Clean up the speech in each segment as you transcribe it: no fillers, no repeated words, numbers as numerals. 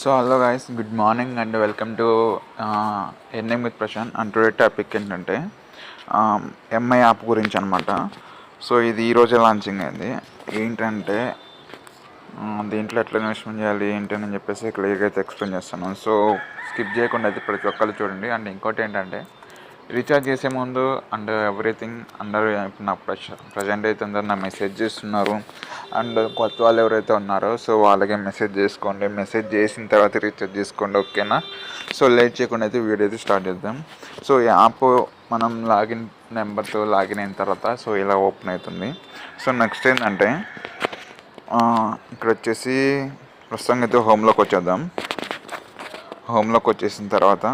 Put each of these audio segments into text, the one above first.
So hello guys, good morning and welcome to NM with Prashanth. And today topic ఏంటంటే MI app గురించి అనమాట. So ఇది ఈరోజే launching అయింది. ఏంటంటే దీంట్లో ఎట్లా ఇన్వెస్ట్మెంట్ చేయాలి ఏంటని చెప్పేసి క్లియర్గా అయితే ఎక్స్ప్లెయిన్ చేస్తాను. సో స్కిప్ చేయకుండా అయితే ప్రతి ఒక్కరు చూడండి. అండ్ ఇంకోటి ఏంటంటే రీఛార్జ్ చేసే ముందు అండ్ ఎవ్రీథింగ్ అందరూ ఇప్పుడు నాకు ప్రజెంట్ అయితే అందరు నా మెసేజ్ చేస్తున్నారు. అండ్ కొత్త వాళ్ళు ఎవరైతే ఉన్నారో సో వాళ్ళకి మెసేజ్ చేసుకోండి. మెసేజ్ చేసిన తర్వాత రీఛార్జ్ చేసుకోండి, ఓకేనా? సో లేట్ చేయకుండా అయితే వీడియో అయితే స్టార్ట్ చేద్దాం. సో ఈ యాప్ మనం లాగిన్ నెంబర్తో లాగిన్ అయిన తర్వాత సో ఇలా ఓపెన్ అవుతుంది. సో నెక్స్ట్ ఏంటంటే ఇక్కడ వచ్చేసి ప్రస్తుతం అయితే హోమ్లోకి వచ్చేద్దాం. హోమ్లోకి వచ్చేసిన తర్వాత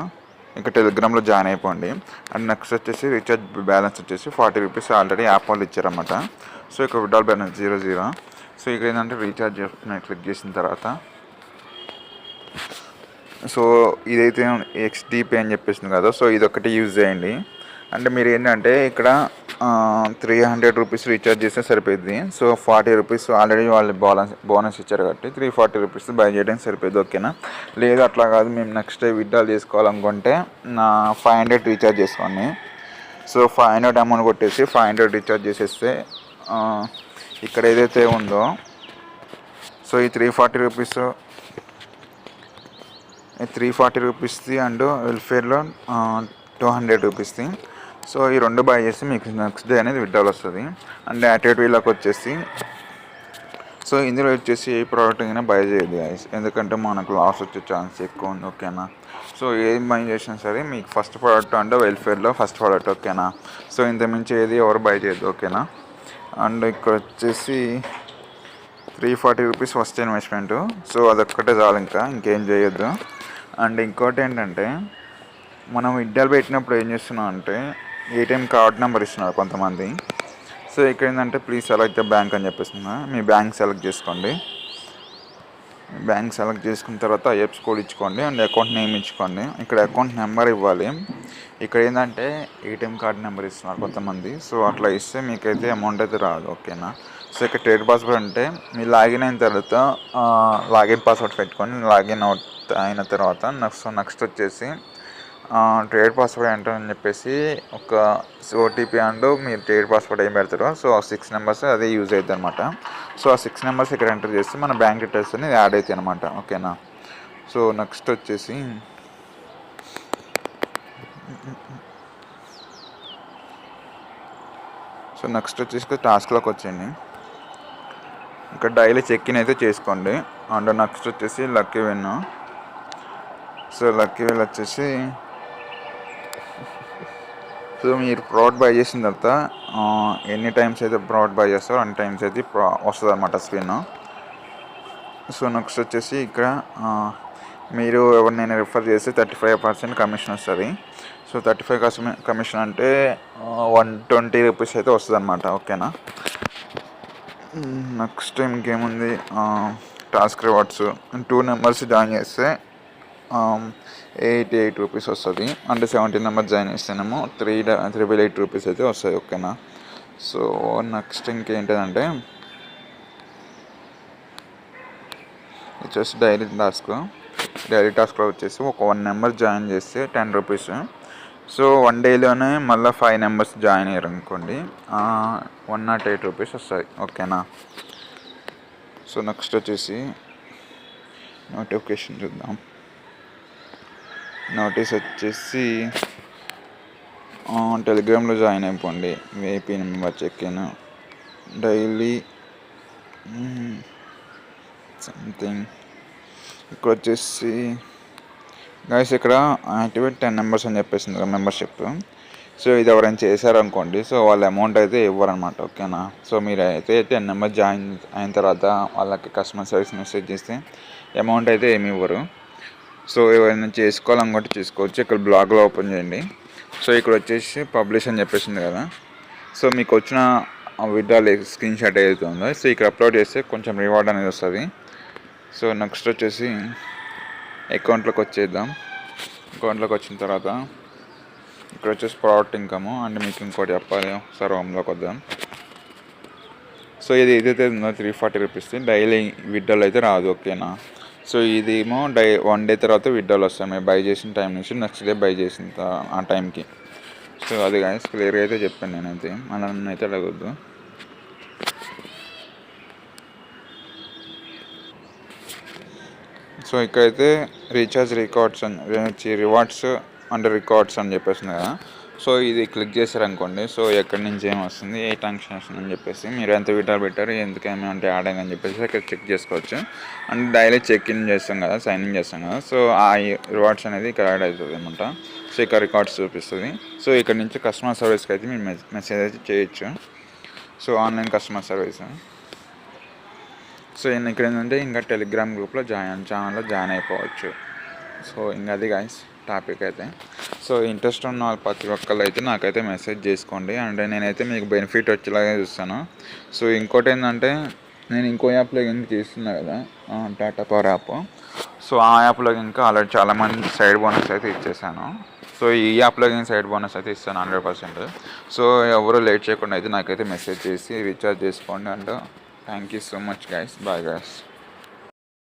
ఇంకా టెలిగ్రామ్లో జాయిన్ అయిపోండి. అండ్ నెక్స్ట్ వచ్చేసి రీఛార్జ్ బ్యాలెన్స్ వచ్చేసి 40 రూపీస్ ఆల్రెడీ యాప్ వాళ్ళు ఇచ్చారన్నమాట. సో ఇక్కడ విడ్రాల్ బ్యాలెన్స్ 0. సో ఇక్కడ ఏంటంటే రీఛార్జ్ చేసుకుని క్లిక్ చేసిన తర్వాత సో ఇదైతే XD Pay అని చెప్పేసింది కదా, సో ఇది ఒకటి యూజ్ చేయండి. అంటే మీరు ఏంటంటే ఇక్కడ 300 రూపీస్ రీఛార్జ్ చేస్తే సరిపోయింది. సో 40 రూపీస్ ఆల్రెడీ వాళ్ళు బోనస్ ఇచ్చారు కాబట్టి 340 రూపీస్ బై చేయడానికి సరిపోయింది, ఓకేనా? లేదు అట్లా కాదు, మేము నెక్స్ట్ డే విత్డ్రాల్ చేసుకోవాలనుకుంటే 500 రీఛార్జ్ చేసుకోండి. సో 500 అమౌంట్ కొట్టేసి 500 రీఛార్జ్ చేసేస్తే ఇక్కడ ఏదైతే ఉందో సో ఈ 340 రూపీస్ది అండ్ వెల్ఫేర్లో 200 రూపీస్ది. సో ఈ రెండు బై చేసి మీకు నెక్స్ట్ డే అనేది విత్డ్రాల్ వస్తుంది. అండ్ యాక్టివిటీలోకి వచ్చేసి సో ఇందులో వచ్చేసి ఏ ప్రోడక్ట్ అయినా బై చేయదు గైస్, ఎందుకంటే మనకు లాస్ వచ్చే ఛాన్స్ ఎక్కువ ఉంది, ఓకేనా? సో ఏం బై చేసినా సరే మీకు ఫస్ట్ ప్రోడక్ట్ అంటే వెల్ఫేర్లో ఫస్ట్ ప్రోడక్ట్, ఓకేనా? సో ఇంతకుమించి ఏది ఎవరు బై చేయదు, ఓకేనా? అండ్ ఇక్కడ వచ్చేసి 340 రూపీస్ ఫస్ట్ ఇన్వెస్ట్మెంట్. సో అదొక్కటే చాలు, ఇంకేం చేయొద్దు. అండ్ ఇంకోటి ఏంటంటే మనం విత్డ్రాల్ పెట్టినప్పుడు ఏం చేస్తున్నాం అంటే ఏటీఎం కార్డ్ నెంబర్ ఇస్తున్నారు కొంతమంది. సో ఇక్కడ ఏంటంటే ప్లీజ్ సెలెక్ట్ ద బ్యాంక్ అని చెప్పేస్తున్నా. మీ బ్యాంక్ సెలెక్ట్ చేసుకోండి. బ్యాంక్ సెలెక్ట్ చేసుకున్న తర్వాత ఐఎఫ్ఎస్ కోడ్ ఇచ్చుకోండి అండ్ అకౌంట్ నేమ్ ఇచ్చుకోండి. ఇక్కడ అకౌంట్ నెంబర్ ఇవ్వాలి. ఇక్కడ ఏంటంటే ఏటీఎం కార్డ్ నెంబర్ ఇస్తున్నారు కొంతమంది. సో అట్లా ఇస్తే మీకైతే అమౌంట్ అయితే రాదు, ఓకేనా? సో ఇక్కడ ట్రేడ్ పాస్వర్డ్ అంటే మీరు లాగిన్ అయిన తర్వాత లాగిన్ పాస్వర్డ్ పెట్టుకొని లాగిన్ అయిన తర్వాత నెక్స్ట్ వచ్చేసి ట్రేడ్ పాస్వర్డ్ ఎంటర్ అని చెప్పేసి ఒక ఓటీపీ అండ్ మీరు ట్రేడ్ పాస్వర్డ్ ఏం పెడతారో సో ఆ 6 నెంబర్స్ అదే యూజ్ అవుతుంది అనమాట. సో ఆ 6 నెంబర్స్ ఇక్కడ ఎంటర్ చేస్తే మన బ్యాంక్ డీటెయిల్స్ అనేది యాడ్ అవుతాయి అనమాట, ఓకేనా? సో నెక్స్ట్ వచ్చేసి టాస్క్లోకి వచ్చేయండి. ఇక్కడ డైలీ చెక్ ఇన్ అయితే చేసుకోండి. అండ్ నెక్స్ట్ వచ్చేసి lucky win. So lucky win వచ్చేసి సో మీరు ప్రోడక్ట్ బై చేసిన తర్వాత ఎన్ని టైమ్స్ అయితే ప్రోడక్ట్ బై చేస్తారో అన్ని టైమ్స్ అయితే వస్తుంది అనమాట స్పిన్. సో నెక్స్ట్ వచ్చేసి ఇక్కడ మీరు ఎవరినైనా రిఫర్ చేస్తే 35% కమిషన్ వస్తుంది. సో 35% కమిషన్ అంటే 120 రూపీస్ అయితే వస్తుంది అనమాట, ఓకేనా? నెక్స్ట్ ఇంకేముంది, టాస్క్ రివార్డ్స్ 2 నెంబర్స్ జాయిన్ చేస్తే 88 రూపీస్ వస్తుంది. అంటే 17 నెంబర్ జాయిన్ చేస్తేనేమో 388 రూపీస్ అయితే వస్తాయి, ఓకేనా? సో నెక్స్ట్ ఇంకేంటంటే వచ్చేసి డైలీ టాస్క్లో వచ్చేసి ఒక 1 నెంబర్ జాయిన్ చేస్తే 10 రూపీస్. సో 1 డేలోనే మళ్ళీ 5 నెంబర్స్ జాయిన్ అయ్యారు అనుకోండి 108 రూపీస్ వస్తాయి, ఓకేనా? సో నెక్స్ట్ వచ్చేసి నోటిఫికేషన్ చూద్దాం. నోటీస్ వచ్చేసి టెలిగ్రామ్లో జాయిన్ అయిపోండి. వేపీ number check in daily something. ఇక్కడ వచ్చేసి గైస్ ఇక్కడ యాక్టివేట్ 10 నెంబర్స్ అని చెప్పేసింది కదా మెంబర్షిప్. సో ఇది ఎవరైనా చేశారనుకోండి సో వాళ్ళ అమౌంట్ అయితే ఇవ్వరనమాట, ఓకేనా? సో మీరు అయితే 10 నెంబర్ జాయిన్ అయిన తర్వాత వాళ్ళకి కస్టమర్ సర్వీస్ మెసేజ్ చేస్తే అమౌంట్ అయితే ఏమి ఇవ్వరు. సో ఎవరైనా చేసుకోవాలనుకుంటే చేసుకోవచ్చు. ఇక్కడ బ్లాగ్లో ఓపెన్ చేయండి. సో ఇక్కడ వచ్చేసి పబ్లిష్ అని చెప్పేసింది కదా, సో మీకు వచ్చిన విత్డ్రాల్ స్క్రీన్ షాట్ ఏదైతే ఉందో సో ఇక్కడ అప్లోడ్ చేస్తే కొంచెం రివార్డ్ అనేది వస్తుంది. సో నెక్స్ట్ వచ్చేసి అకౌంట్లోకి వచ్చేద్దాం. అకౌంట్లోకి వచ్చిన తర్వాత ఇక్కడ వచ్చేసి ప్రోడక్ట్ ఇన్కమ్ అండ్ మీకు ఇంకోటి చెప్పాలి, ఒకసారి హోమ్లోకి వద్దాం. సో ఇది ఏదైతే ఉందో 340 రూపీస్ డైలీ విత్డ్రాల్ అయితే రాదు, ఓకేనా? సో ఇదేమో 1 డే తర్వాత విత్డ్రాల్ వస్తాయి మీరు బై చేసిన టైం నుంచి నెక్స్ట్ డే బై చేసిన ఆ టైంకి. సో అది గాయస్ క్లియర్గా అయితే చెప్పాను నేనైతే, అలా నన్ను అయితే అడగొద్దు. సో ఇక్కడైతే రీఛార్జ్ రికార్డ్స్ అని రివార్డ్స్ అండ్ రికార్డ్స్ అని చెప్పేసింది కదా. సో ఇది క్లిక్ చేశారనుకోండి, సో ఎక్కడి నుంచి ఏం వస్తుంది, ఏ ట్రాన్సాక్షన్ అని చెప్పేసి, మీరు ఎంత విడ్రాల్ పెట్టారు, ఎందుకు ఏమంటే యాడ్ అయిందని చెప్పేసి ఇక్కడ చెక్ చేసుకోవచ్చు. అండ్ డైలీ చెక్ ఇన్ చేస్తాం కదా, సైన్ ఇన్ చేస్తాం కదా, సో ఆ రివార్డ్స్ అనేది ఇక్కడ యాడ్ అవుతుంది అనమాట. సో ఇక్కడ రికార్డ్స్ చూపిస్తుంది. సో ఇక్కడ నుంచి కస్టమర్ సర్వీస్కి అయితే మీరు మెసేజ్ అయితే చేయొచ్చు. So online customer service. So ఇక్కడ ఏంటంటే ఇంకా టెలిగ్రామ్ గ్రూప్లో ఛానల్లో జాయిన్ అయిపోవచ్చు. సో ఇంకా అది గాయస్ టాపిక్ అయితే. సో ఇంట్రెస్ట్ ఉన్న వాళ్ళు ప్రతి ఒక్కళ్ళు అయితే నాకైతే మెసేజ్ చేసుకోండి. అంటే నేనైతే మీకు బెనిఫిట్ వచ్చేలాగా చూస్తాను. సో ఇంకోటి ఏంటంటే నేను ఇంకో యాప్లో ఇంకా చేస్తున్నా కదా, టాటా పవర్ యాప్. సో ఆ యాప్లో ఇంకా ఆల్రెడీ చాలామంది సైడ్ బోనస్ అయితే ఇచ్చేసాను. సో ఈ యాప్లో ఇంకా సైడ్ బోనస్ అయితే ఇస్తాను 100%. సో ఎవరు లేట్ చేయకుండా అయితే నాకైతే మెసేజ్ చేసి రీఛార్జ్ చేసుకోండి. And thank you so much guys. Bye guys.